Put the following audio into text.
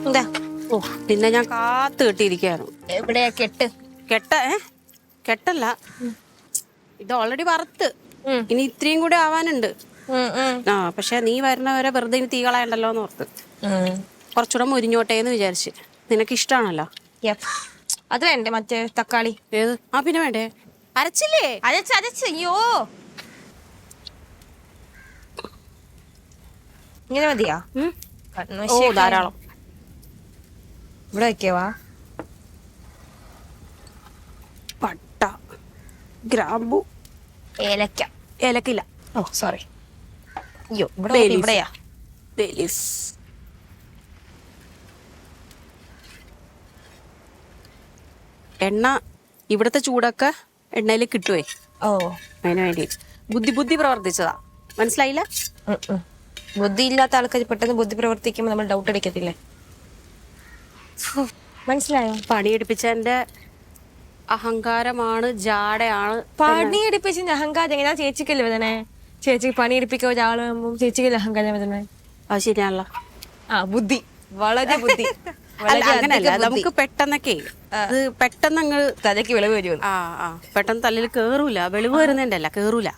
എന്താ? ഓ പിന്നെ ഞാൻ കാത്തു കെട്ടിയിരിക്കുകയാണ്. എവിടെയാ കെട്ട്? കെട്ടല്ല, ഇത് ഓൾറെഡി വറുത്ത്. ഇനി ഇത്രയും കൂടെ ആവാനുണ്ട്. ആ പക്ഷെ നീ വരുന്നവരെ വെറുതെ ഇനി തീ കളയണ്ടല്ലോ എന്ന് ഓർത്ത് കുറച്ചുകൂടെ മുരിഞ്ഞോട്ടെ എന്ന് വിചാരിച്ച്. നിനക്ക് ഇഷ്ടമാണല്ലോ. അത് വേണ്ടേ മറ്റേ തക്കാളി? ഏത്? ആ പിന്നെ വേണ്ടേ, അരച്ചില്ലേ? അരച്ച് അയ്യോ, ഇങ്ങനെ മതിയാ? ഓ ധാരാളം. ഇവിടെ വെക്കവാ? പട്ട, ഗ്രാമ്പു, ഏലക്ക. ഏലക്കില്ല. ഓ സോറി. അയ്യോ ഇവിടെ ഇവിടെയാ. എണ്ണ ഇവിടുത്തെ ചൂടൊക്കെ എണ്ണയിൽ കിട്ടുവേ. ഓ അതിന് വേണ്ടി ബുദ്ധി പ്രവർത്തിച്ചതാ. മനസ്സിലായില്ല? ബുദ്ധി ഇല്ലാത്ത ആൾക്കാർ പെട്ടെന്ന് ബുദ്ധി പ്രവർത്തിക്കുമ്പോൾ നമ്മൾ ഡൗട്ട് അടിക്കത്തില്ലേ? മനസ്സിലായോ? പണിയെടുപ്പിച്ചതിന്റെ അഹങ്കാരമാണ്, ജാടയാണ്. പണിയെടുപ്പിച്ച അഹങ്കാരം എങ്ങനെയാ? ചേച്ചിക്കല്ലേ വേദനെ? ചേച്ചിക്ക് പണിയെടുപ്പിക്കാൻ ഒരാള് ചേച്ചിക്കല്ലേ അഹങ്കാരം വേദന? അത് ശരിയാണല്ലോ. ആ ബുദ്ധി, വളരെ ബുദ്ധി. അങ്ങനല്ല, നമുക്ക് പെട്ടെന്നൊക്കെ പെട്ടെന്ന് അങ്ങ് തലയ്ക്ക് വിളവ് വരുമോ? പെട്ടെന്ന് തലയിൽ കേറൂല. വെളിവ് വരുന്നതിന്റെ അല്ല, കേറൂല.